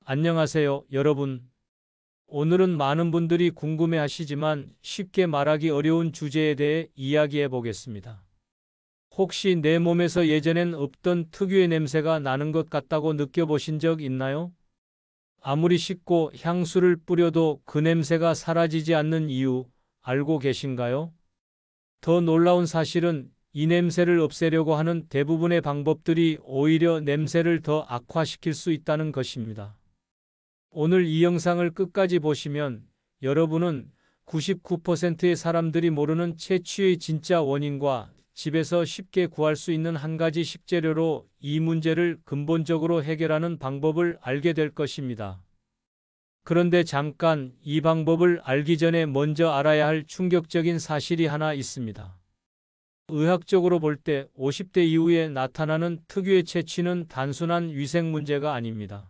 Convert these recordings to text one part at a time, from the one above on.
안녕하세요, 여러분. 오늘은 많은 분들이 궁금해 하시지만 쉽게 말하기 어려운 주제에 대해 이야기해 보겠습니다. 혹시 내 몸에서 예전엔 없던 특유의 냄새가 나는 것 같다고 느껴보신 적 있나요? 아무리 씻고 향수를 뿌려도 그 냄새가 사라지지 않는 이유 알고 계신가요? 더 놀라운 사실은 이 냄새를 없애려고 하는 대부분의 방법들이 오히려 냄새를 더 악화시킬 수 있다는 것입니다. 오늘 이 영상을 끝까지 보시면 여러분은 99%의 사람들이 모르는 채취의 진짜 원인과 집에서 쉽게 구할 수 있는 한 가지 식재료로 이 문제를 근본적으로 해결하는 방법을 알게 될 것입니다. 그런데 잠깐 이 방법을 알기 전에 먼저 알아야 할 충격적인 사실이 하나 있습니다. 의학적으로 볼 때 50대 이후에 나타나는 특유의 채취는 단순한 위생 문제가 아닙니다.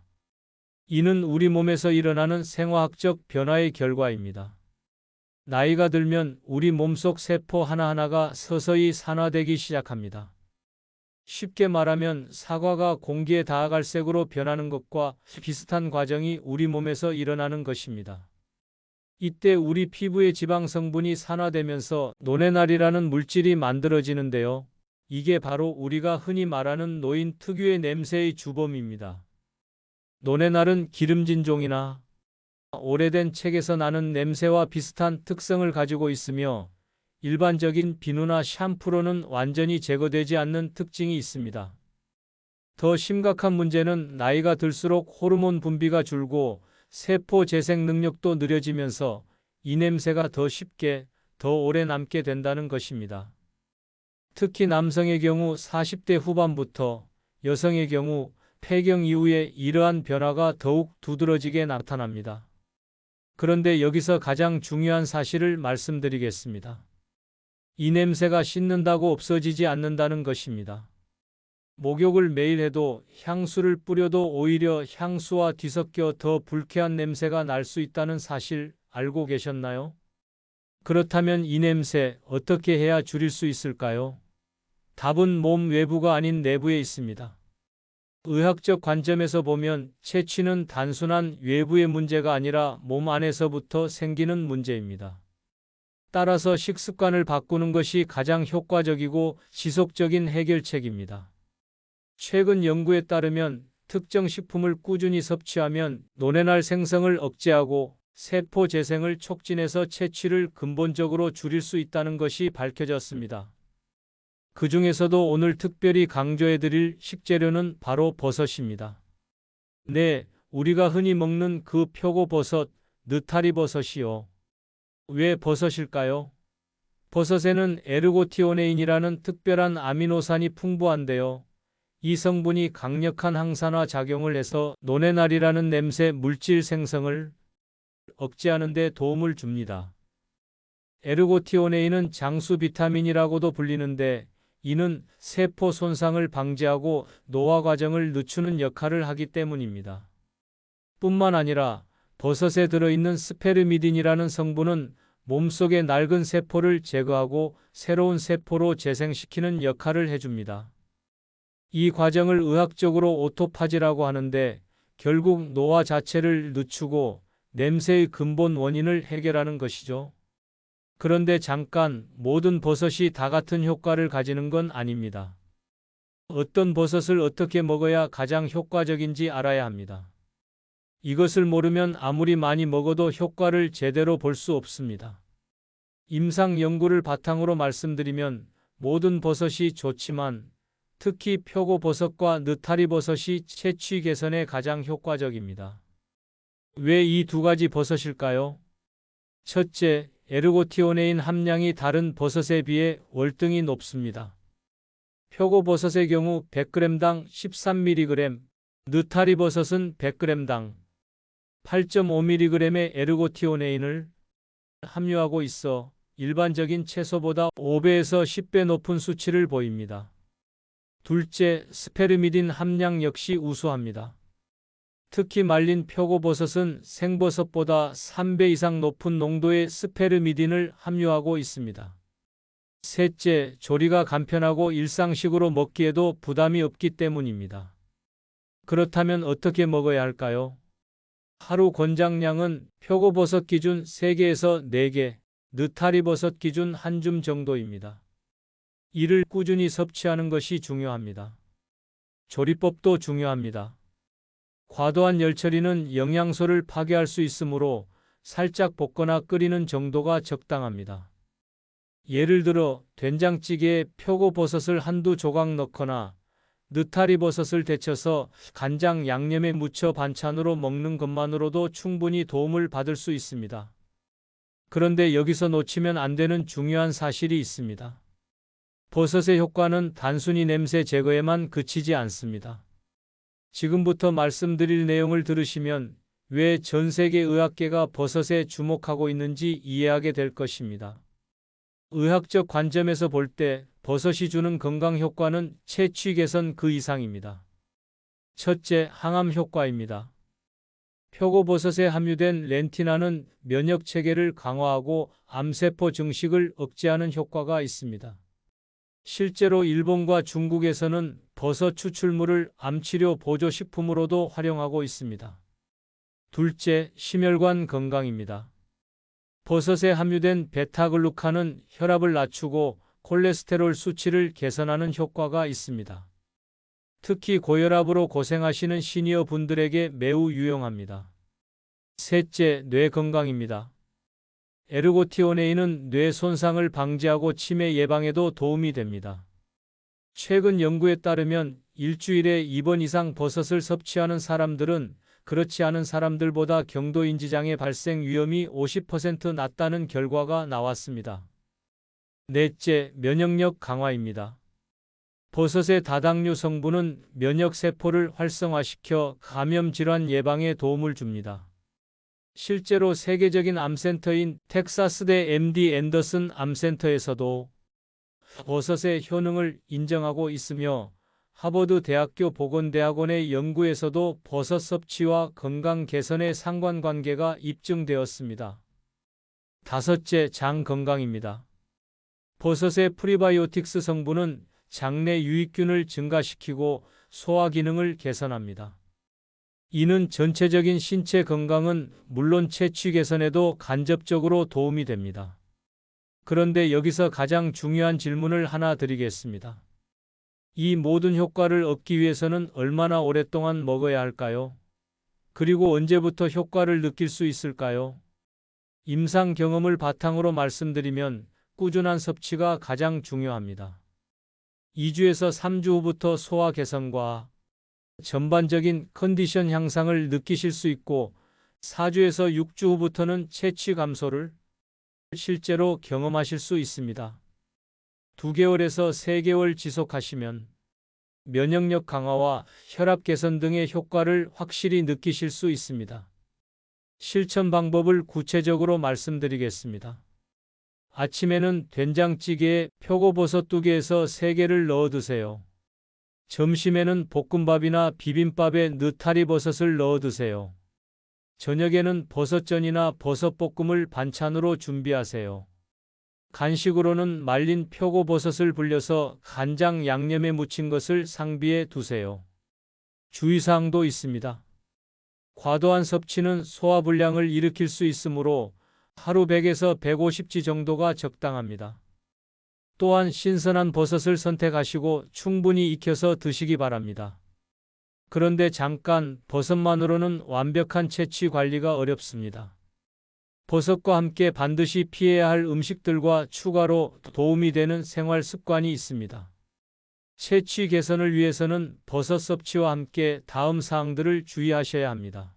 이는 우리 몸에서 일어나는 생화학적 변화의 결과입니다. 나이가 들면 우리 몸속 세포 하나하나가 서서히 산화되기 시작합니다. 쉽게 말하면 사과가 공기에 닿아 색으로 변하는 것과 비슷한 과정이 우리 몸에서 일어나는 것입니다. 이때 우리 피부의 지방 성분이 산화되면서 노네날이라는 물질이 만들어지는데요. 이게 바로 우리가 흔히 말하는 노인 특유의 냄새의 주범입니다. 노네날은 기름진 종이나 오래된 책에서 나는 냄새와 비슷한 특성을 가지고 있으며 일반적인 비누나 샴푸로는 완전히 제거되지 않는 특징이 있습니다. 더 심각한 문제는 나이가 들수록 호르몬 분비가 줄고 세포 재생 능력도 느려지면서 이 냄새가 더 쉽게, 더 오래 남게 된다는 것입니다. 특히 남성의 경우 40대 후반부터, 여성의 경우 폐경 이후에 이러한 변화가 더욱 두드러지게 나타납니다. 그런데 여기서 가장 중요한 사실을 말씀드리겠습니다. 이 냄새가 씻는다고 없어지지 않는다는 것입니다. 목욕을 매일 해도 향수를 뿌려도 오히려 향수와 뒤섞여 더 불쾌한 냄새가 날 수 있다는 사실 알고 계셨나요? 그렇다면 이 냄새 어떻게 해야 줄일 수 있을까요? 답은 몸 외부가 아닌 내부에 있습니다. 의학적 관점에서 보면 채취는 단순한 외부의 문제가 아니라 몸 안에서부터 생기는 문제입니다. 따라서 식습관을 바꾸는 것이 가장 효과적이고 지속적인 해결책입니다. 최근 연구에 따르면 특정 식품을 꾸준히 섭취하면 노네날 생성을 억제하고 세포 재생을 촉진해서 채취를 근본적으로 줄일 수 있다는 것이 밝혀졌습니다. 그 중에서도 오늘 특별히 강조해드릴 식재료는 바로 버섯입니다. 네, 우리가 흔히 먹는 그 표고버섯, 느타리버섯이요. 왜 버섯일까요? 버섯에는 에르고티오네인이라는 특별한 아미노산이 풍부한데요. 이 성분이 강력한 항산화 작용을 해서 노네날이라는 냄새 물질 생성을 억제하는 데 도움을 줍니다. 에르고티오네인은 장수 비타민이라고도 불리는데 이는 세포 손상을 방지하고 노화 과정을 늦추는 역할을 하기 때문입니다. 뿐만 아니라 버섯에 들어있는 스페르미딘이라는 성분은 몸속의 낡은 세포를 제거하고 새로운 세포로 재생시키는 역할을 해줍니다. 이 과정을 의학적으로 오토파지라고 하는데 결국 노화 자체를 늦추고 냄새의 근본 원인을 해결하는 것이죠. 그런데 잠깐 모든 버섯이 다 같은 효과를 가지는 건 아닙니다. 어떤 버섯을 어떻게 먹어야 가장 효과적인지 알아야 합니다. 이것을 모르면 아무리 많이 먹어도 효과를 제대로 볼 수 없습니다. 임상 연구를 바탕으로 말씀드리면 모든 버섯이 좋지만 특히 표고버섯과 느타리버섯이 채취 개선에 가장 효과적입니다. 왜 이 두 가지 버섯일까요? 첫째, 에르고티오네인 함량이 다른 버섯에 비해 월등히 높습니다. 표고버섯의 경우 100g당 13mg, 느타리버섯은 100g당 8.5mg의 에르고티오네인을 함유하고 있어 일반적인 채소보다 5배에서 10배 높은 수치를 보입니다. 둘째, 스페르미딘 함량 역시 우수합니다. 특히 말린 표고버섯은 생버섯보다 3배 이상 높은 농도의 스페르미딘을 함유하고 있습니다. 셋째, 조리가 간편하고 일상식으로 먹기에도 부담이 없기 때문입니다. 그렇다면 어떻게 먹어야 할까요? 하루 권장량은 표고버섯 기준 3개에서 4개, 느타리버섯 기준 1줌 정도입니다. 이를 꾸준히 섭취하는 것이 중요합니다. 조리법도 중요합니다. 과도한 열처리는 영양소를 파괴할 수 있으므로 살짝 볶거나 끓이는 정도가 적당합니다. 예를 들어 된장찌개에 표고버섯을 한두 조각 넣거나 느타리버섯을 데쳐서 간장 양념에 묻혀 반찬으로 먹는 것만으로도 충분히 도움을 받을 수 있습니다. 그런데 여기서 놓치면 안 되는 중요한 사실이 있습니다. 버섯의 효과는 단순히 냄새 제거에만 그치지 않습니다. 지금부터 말씀드릴 내용을 들으시면 왜 전 세계 의학계가 버섯에 주목하고 있는지 이해하게 될 것입니다. 의학적 관점에서 볼 때 버섯이 주는 건강 효과는 채취 개선 그 이상입니다. 첫째, 항암 효과입니다. 표고버섯에 함유된 렌티나는 면역 체계를 강화하고 암세포 증식을 억제하는 효과가 있습니다. 실제로 일본과 중국에서는 버섯 추출물을 암치료 보조식품으로도 활용하고 있습니다. 둘째, 심혈관 건강입니다. 버섯에 함유된 베타글루칸은 혈압을 낮추고 콜레스테롤 수치를 개선하는 효과가 있습니다. 특히 고혈압으로 고생하시는 시니어 분들에게 매우 유용합니다. 셋째, 뇌 건강입니다. 에르고티오네인은 뇌 손상을 방지하고 치매 예방에도 도움이 됩니다. 최근 연구에 따르면 일주일에 2번 이상 버섯을 섭취하는 사람들은 그렇지 않은 사람들보다 경도인지장애 발생 위험이 50% 낮다는 결과가 나왔습니다. 넷째, 면역력 강화입니다. 버섯의 다당류 성분은 면역세포를 활성화시켜 감염질환 예방에 도움을 줍니다. 실제로 세계적인 암센터인 텍사스대 MD 앤더슨 암센터에서도 버섯의 효능을 인정하고 있으며 하버드 대학교 보건대학원의 연구에서도 버섯 섭취와 건강 개선의 상관관계가 입증되었습니다. 다섯째, 장 건강입니다. 버섯의 프리바이오틱스 성분은 장내 유익균을 증가시키고 소화 기능을 개선합니다. 이는 전체적인 신체 건강은 물론 채취 개선에도 간접적으로 도움이 됩니다. 그런데 여기서 가장 중요한 질문을 하나 드리겠습니다. 이 모든 효과를 얻기 위해서는 얼마나 오랫동안 먹어야 할까요? 그리고 언제부터 효과를 느낄 수 있을까요? 임상 경험을 바탕으로 말씀드리면 꾸준한 섭취가 가장 중요합니다. 2주에서 3주 후부터 소화 개선과 전반적인 컨디션 향상을 느끼실 수 있고 4주에서 6주 후부터는 채취 감소를 실제로 경험하실 수 있습니다. 2개월에서 3개월 지속하시면 면역력 강화와 혈압 개선 등의 효과를 확실히 느끼실 수 있습니다. 실천 방법을 구체적으로 말씀드리겠습니다. 아침에는 된장찌개에 표고버섯 2개에서 3개를 넣어 드세요. 점심에는 볶음밥이나 비빔밥에 느타리버섯을 넣어 드세요. 저녁에는 버섯전이나 버섯볶음을 반찬으로 준비하세요. 간식으로는 말린 표고버섯을 불려서 간장 양념에 묻힌 것을 상비에 두세요. 주의사항도 있습니다. 과도한 섭취는 소화불량을 일으킬 수 있으므로 하루 100에서 150지 정도가 적당합니다. 또한 신선한 버섯을 선택하시고 충분히 익혀서 드시기 바랍니다. 그런데 잠깐, 버섯만으로는 완벽한 채취 관리가 어렵습니다. 버섯과 함께 반드시 피해야 할 음식들과 추가로 도움이 되는 생활 습관이 있습니다. 채취 개선을 위해서는 버섯 섭취와 함께 다음 사항들을 주의하셔야 합니다.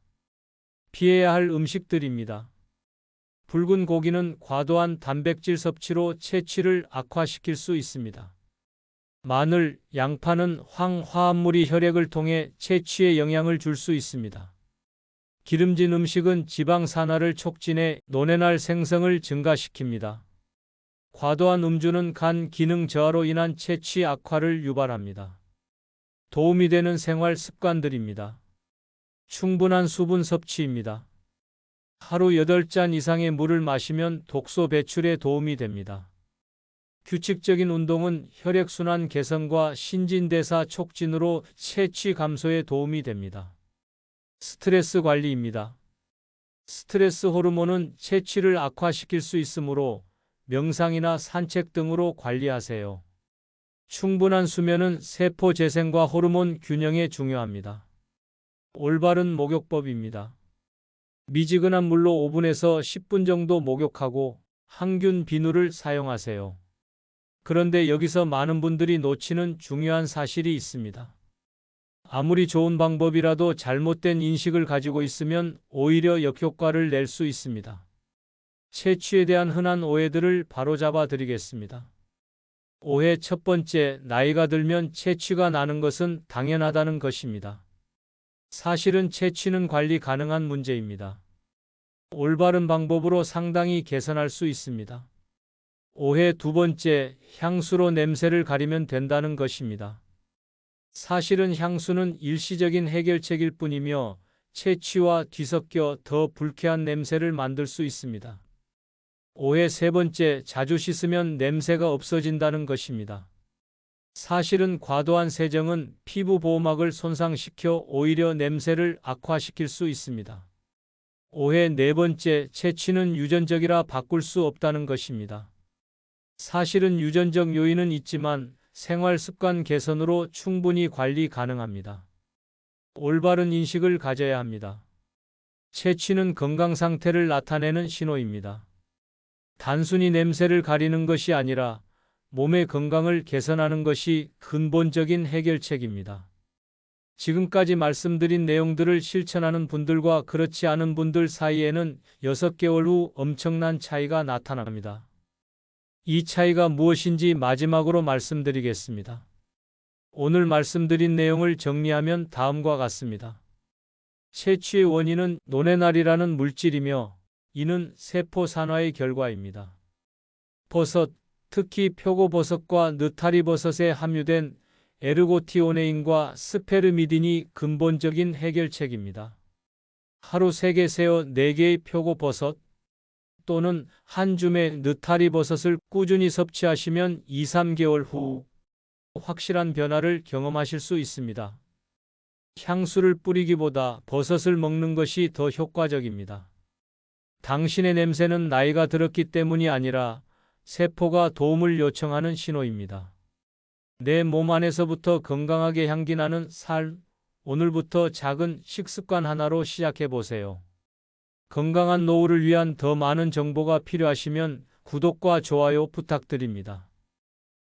피해야 할 음식들입니다. 붉은 고기는 과도한 단백질 섭취로 채취를 악화시킬 수 있습니다. 마늘, 양파는 황화합물이 혈액을 통해 채취에 영향을 줄 수 있습니다. 기름진 음식은 지방 산화를 촉진해 노뇌날 생성을 증가시킵니다. 과도한 음주는 간 기능 저하로 인한 채취 악화를 유발합니다. 도움이 되는 생활 습관들입니다. 충분한 수분 섭취입니다. 하루 8잔 이상의 물을 마시면 독소 배출에 도움이 됩니다. 규칙적인 운동은 혈액순환 개선과 신진대사 촉진으로 채취 감소에 도움이 됩니다. 스트레스 관리입니다. 스트레스 호르몬은 체취를 악화시킬 수 있으므로 명상이나 산책 등으로 관리하세요. 충분한 수면은 세포 재생과 호르몬 균형에 중요합니다. 올바른 목욕법입니다. 미지근한 물로 5분에서 10분 정도 목욕하고 항균 비누를 사용하세요. 그런데 여기서 많은 분들이 놓치는 중요한 사실이 있습니다. 아무리 좋은 방법이라도 잘못된 인식을 가지고 있으면 오히려 역효과를 낼 수 있습니다. 체취에 대한 흔한 오해들을 바로잡아 드리겠습니다. 오해 첫 번째, 나이가 들면 체취가 나는 것은 당연하다는 것입니다. 사실은 체취는 관리 가능한 문제입니다. 올바른 방법으로 상당히 개선할 수 있습니다. 오해 두 번째, 향수로 냄새를 가리면 된다는 것입니다. 사실은 향수는 일시적인 해결책일 뿐이며 체취와 뒤섞여 더 불쾌한 냄새를 만들 수 있습니다. 오해 세 번째, 자주 씻으면 냄새가 없어진다는 것입니다. 사실은 과도한 세정은 피부 보호막을 손상시켜 오히려 냄새를 악화시킬 수 있습니다. 오해 네 번째, 체취는 유전적이라 바꿀 수 없다는 것입니다. 사실은 유전적 요인은 있지만 생활 습관 개선으로 충분히 관리 가능합니다. 올바른 인식을 가져야 합니다. 체취는 건강 상태를 나타내는 신호입니다. 단순히 냄새를 가리는 것이 아니라 몸의 건강을 개선하는 것이 근본적인 해결책입니다. 지금까지 말씀드린 내용들을 실천하는 분들과 그렇지 않은 분들 사이에는 6개월 후 엄청난 차이가 나타납니다. 이 차이가 무엇인지 마지막으로 말씀드리겠습니다. 오늘 말씀드린 내용을 정리하면 다음과 같습니다. 체취의 원인은 노네날이라는 물질이며 이는 세포 산화의 결과입니다. 버섯, 특히 표고버섯과 느타리버섯에 함유된 에르고티오네인과 스페르미딘이 근본적인 해결책입니다. 하루 3개 새우 4개의 표고버섯 또는 한 줌의 느타리버섯을 꾸준히 섭취하시면 2-3개월 후 확실한 변화를 경험하실 수 있습니다. 향수를 뿌리기보다 버섯을 먹는 것이 더 효과적입니다. 당신의 냄새는 나이가 들었기 때문이 아니라 세포가 도움을 요청하는 신호입니다. 내 몸 안에서부터 건강하게 향기 나는 삶, 오늘부터 작은 식습관 하나로 시작해 보세요. 건강한 노후를 위한 더 많은 정보가 필요하시면 구독과 좋아요 부탁드립니다.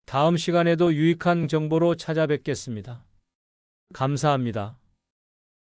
다음 시간에도 유익한 정보로 찾아뵙겠습니다. 감사합니다.